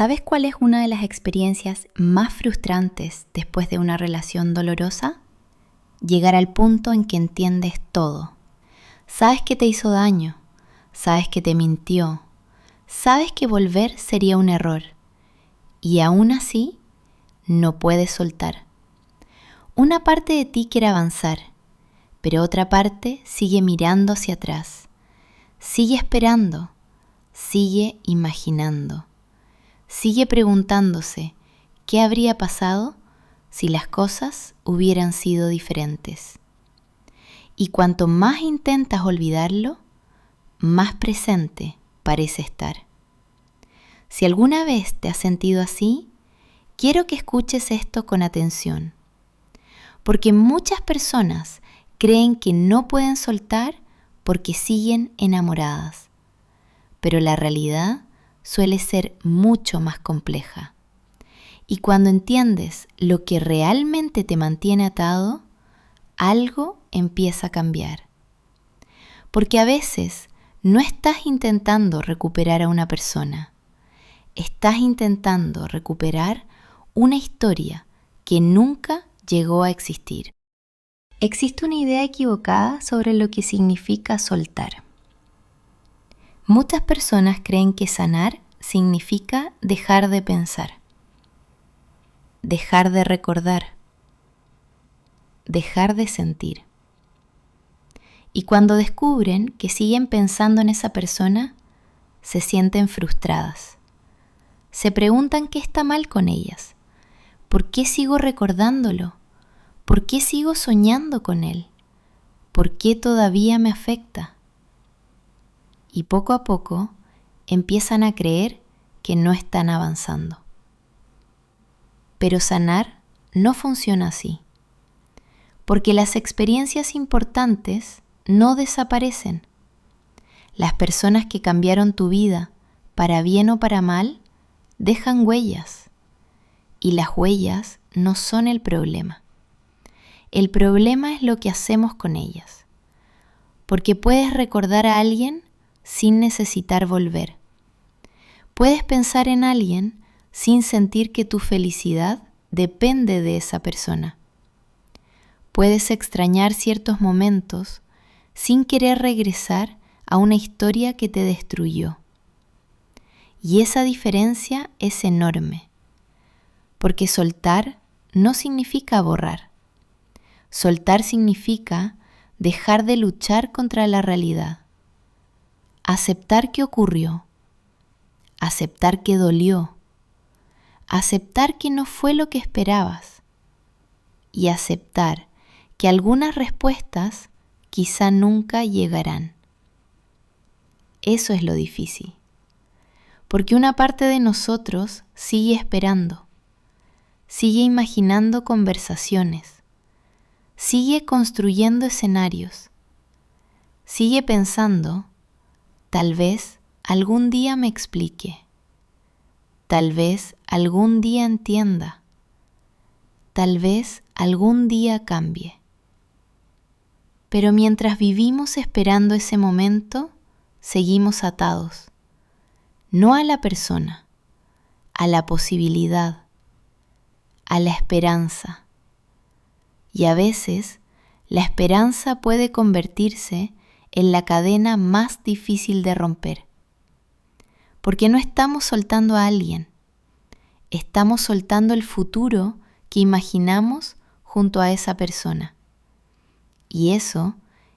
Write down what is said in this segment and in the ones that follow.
¿Sabes cuál es una de las experiencias más frustrantes después de una relación dolorosa? Llegar al punto en que entiendes todo. Sabes que te hizo daño, sabes que te mintió, sabes que volver sería un error y aún así no puedes soltar. Una parte de ti quiere avanzar, pero otra parte sigue mirando hacia atrás, sigue esperando, sigue imaginando. Sigue preguntándose qué habría pasado si las cosas hubieran sido diferentes. Y cuanto más intentas olvidarlo, más presente parece estar. Si alguna vez te has sentido así, quiero que escuches esto con atención. Porque muchas personas creen que no pueden soltar porque siguen enamoradas. Pero la realidad suele ser mucho más compleja. Y cuando entiendes lo que realmente te mantiene atado, algo empieza a cambiar. Porque a veces no estás intentando recuperar a una persona, estás intentando recuperar una historia que nunca llegó a existir. Existe una idea equivocada sobre lo que significa soltar. Muchas personas creen que sanar significa dejar de pensar, dejar de recordar, dejar de sentir. Y cuando descubren que siguen pensando en esa persona, se sienten frustradas. Se preguntan qué está mal con ellas. ¿Por qué sigo recordándolo? ¿Por qué sigo soñando con él? ¿Por qué todavía me afecta? Y poco a poco empiezan a creer que no están avanzando. Pero sanar no funciona así, porque las experiencias importantes no desaparecen. Las personas que cambiaron tu vida, para bien o para mal, dejan huellas, y las huellas no son el problema. El problema es lo que hacemos con ellas, porque puedes recordar a alguien sin necesitar volver. Puedes pensar en alguien sin sentir que tu felicidad depende de esa persona. Puedes extrañar ciertos momentos sin querer regresar a una historia que te destruyó. Y esa diferencia es enorme, porque soltar no significa borrar. Soltar significa dejar de luchar contra la realidad. Aceptar que ocurrió, aceptar que dolió, aceptar que no fue lo que esperabas y aceptar que algunas respuestas quizá nunca llegarán. Eso es lo difícil, porque una parte de nosotros sigue esperando, sigue imaginando conversaciones, sigue construyendo escenarios, sigue pensando: tal vez algún día me explique, tal vez algún día entienda, tal vez algún día cambie. Pero mientras vivimos esperando ese momento, seguimos atados, no a la persona, a la posibilidad, a la esperanza. Y a veces la esperanza puede convertirse en la cadena más difícil de romper. Porque no estamos soltando a alguien, estamos soltando el futuro que imaginamos junto a esa persona. Y eso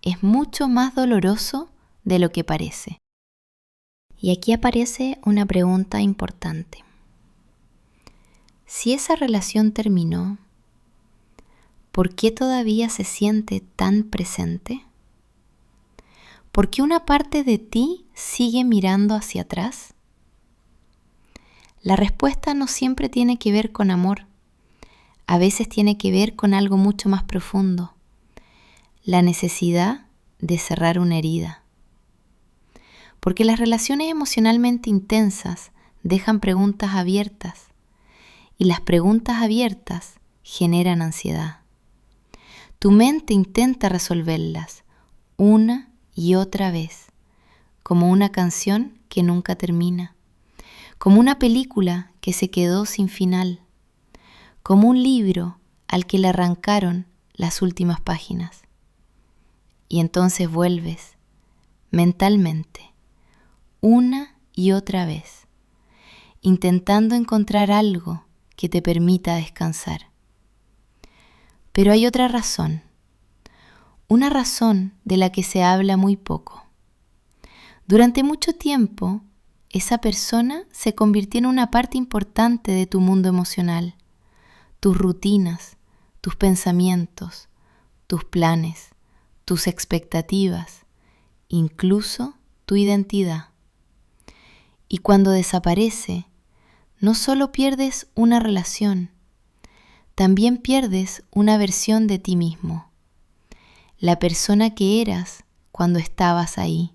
es mucho más doloroso de lo que parece. Y aquí aparece una pregunta importante. Si esa relación terminó, ¿por qué todavía se siente tan presente? ¿Por qué una parte de ti sigue mirando hacia atrás? La respuesta no siempre tiene que ver con amor. A veces tiene que ver con algo mucho más profundo. La necesidad de cerrar una herida. Porque las relaciones emocionalmente intensas dejan preguntas abiertas. Y las preguntas abiertas generan ansiedad. Tu mente intenta resolverlas una y otra vez, como una canción que nunca termina, como una película que se quedó sin final, como un libro al que le arrancaron las últimas páginas. Y entonces vuelves, mentalmente, una y otra vez, intentando encontrar algo que te permita descansar. Pero hay otra razón, una razón de la que se habla muy poco. Durante mucho tiempo, esa persona se convirtió en una parte importante de tu mundo emocional, tus rutinas, tus pensamientos, tus planes, tus expectativas, incluso tu identidad. Y cuando desaparece, no solo pierdes una relación, también pierdes una versión de ti mismo, la persona que eras cuando estabas ahí,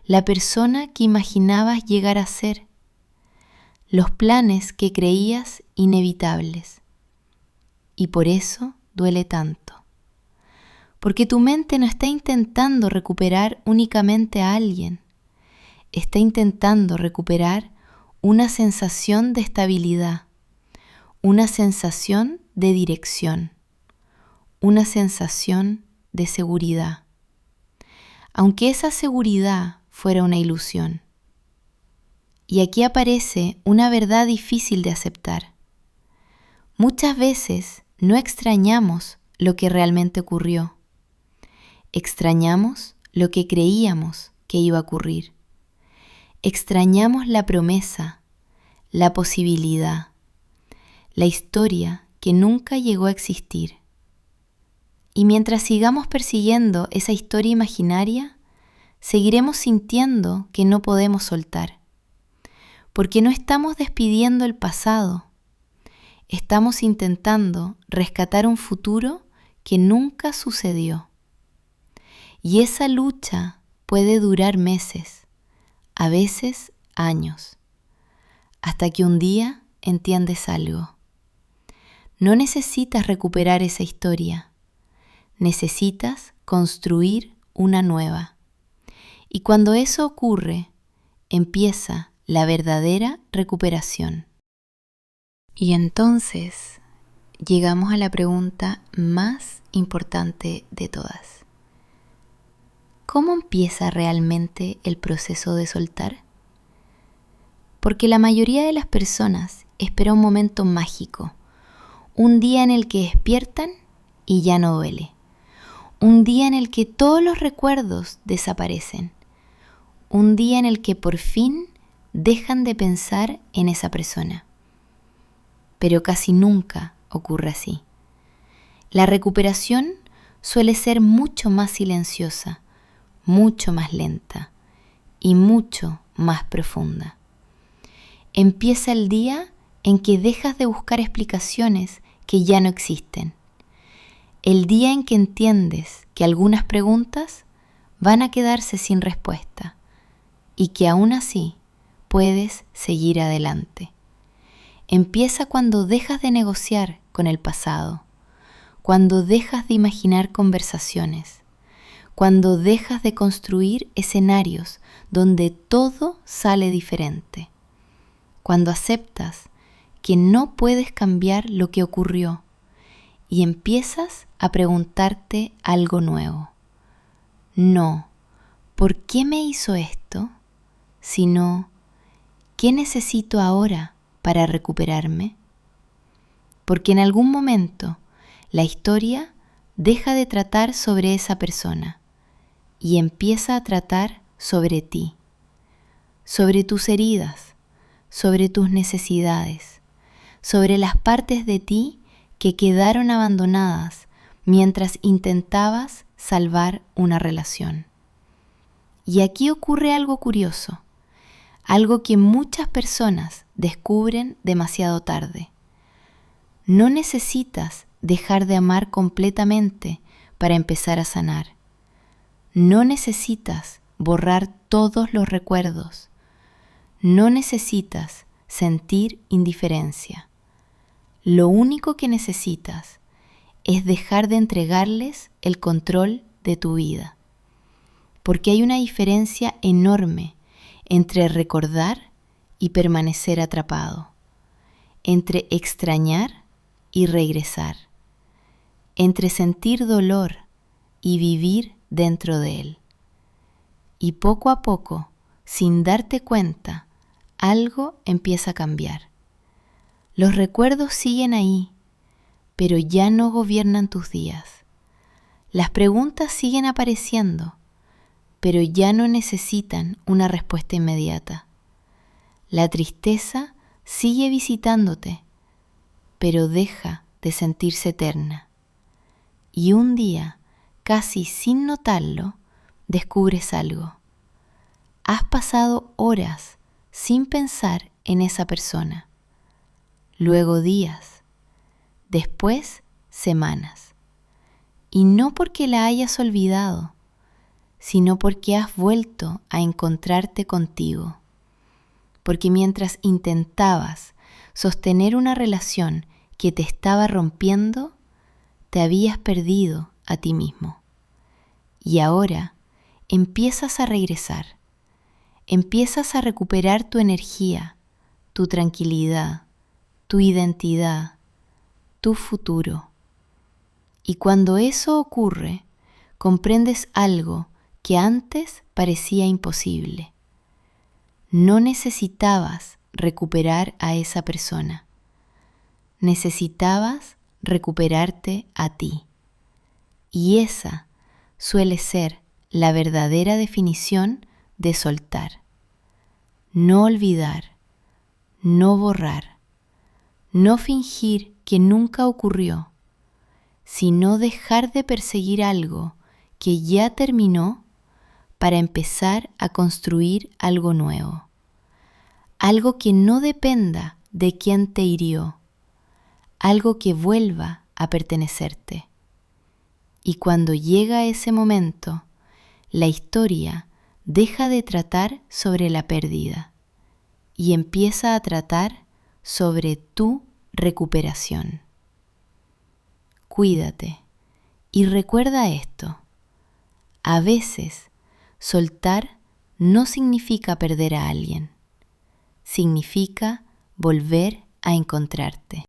la persona que imaginabas llegar a ser, los planes que creías inevitables. Y por eso duele tanto, porque tu mente no está intentando recuperar únicamente a alguien, está intentando recuperar una sensación de estabilidad, una sensación de dirección, una sensación de seguridad, aunque esa seguridad fuera una ilusión. Y aquí aparece una verdad difícil de aceptar. Muchas veces no extrañamos lo que realmente ocurrió, extrañamos lo que creíamos que iba a ocurrir, extrañamos la promesa, la posibilidad, la historia que nunca llegó a existir. Y mientras sigamos persiguiendo esa historia imaginaria, seguiremos sintiendo que no podemos soltar, porque no estamos despidiendo el pasado, estamos intentando rescatar un futuro que nunca sucedió. Y esa lucha puede durar meses, a veces años, hasta que un día entiendes algo. No necesitas recuperar esa historia, necesitas construir una nueva. Y cuando eso ocurre, empieza la verdadera recuperación. Y entonces llegamos a la pregunta más importante de todas. ¿Cómo empieza realmente el proceso de soltar? Porque la mayoría de las personas espera un momento mágico, un día en el que despiertan y ya no duele, un día en el que todos los recuerdos desaparecen, un día en el que por fin dejan de pensar en esa persona. Pero casi nunca ocurre así. La recuperación suele ser mucho más silenciosa, mucho más lenta y mucho más profunda. Empieza el día en que dejas de buscar explicaciones que ya no existen. El día en que entiendes que algunas preguntas van a quedarse sin respuesta y que aún así puedes seguir adelante. Empieza cuando dejas de negociar con el pasado, cuando dejas de imaginar conversaciones, cuando dejas de construir escenarios donde todo sale diferente, cuando aceptas que no puedes cambiar lo que ocurrió y empiezas a preguntarte algo nuevo. No, ¿por qué me hizo esto? Sino, ¿qué necesito ahora para recuperarme? Porque en algún momento la historia deja de tratar sobre esa persona y empieza a tratar sobre ti, sobre tus heridas, sobre tus necesidades, sobre las partes de ti que quedaron abandonadas mientras intentabas salvar una relación. Y aquí ocurre algo curioso, algo que muchas personas descubren demasiado tarde. No necesitas dejar de amar completamente para empezar a sanar. No necesitas borrar todos los recuerdos. No necesitas sentir indiferencia. Lo único que necesitas es dejar de entregarles el control de tu vida. Porque hay una diferencia enorme entre recordar y permanecer atrapado, entre extrañar y regresar, entre sentir dolor y vivir dentro de él. Y poco a poco, sin darte cuenta, algo empieza a cambiar. Los recuerdos siguen ahí, pero ya no gobiernan tus días. Las preguntas siguen apareciendo, pero ya no necesitan una respuesta inmediata. La tristeza sigue visitándote, pero deja de sentirse eterna. Y un día, casi sin notarlo, descubres algo. Has pasado horas sin pensar en esa persona, luego días, después semanas. Y no porque la hayas olvidado, sino porque has vuelto a encontrarte contigo. Porque mientras intentabas sostener una relación que te estaba rompiendo, te habías perdido a ti mismo. Y ahora empiezas a regresar, empiezas a recuperar tu energía, tu tranquilidad, tu identidad, tu futuro. Y cuando eso ocurre, comprendes algo que antes parecía imposible. No necesitabas recuperar a esa persona. Necesitabas recuperarte a ti. Y esa suele ser la verdadera definición de soltar. No olvidar, no borrar, no fingir que nunca ocurrió, sino dejar de perseguir algo que ya terminó para empezar a construir algo nuevo. Algo que no dependa de quién te hirió, algo que vuelva a pertenecerte. Y cuando llega ese momento, la historia deja de tratar sobre la pérdida y empieza a tratar sobre tu recuperación. Cuídate y recuerda esto. A veces, soltar no significa perder a alguien, significa volver a encontrarte.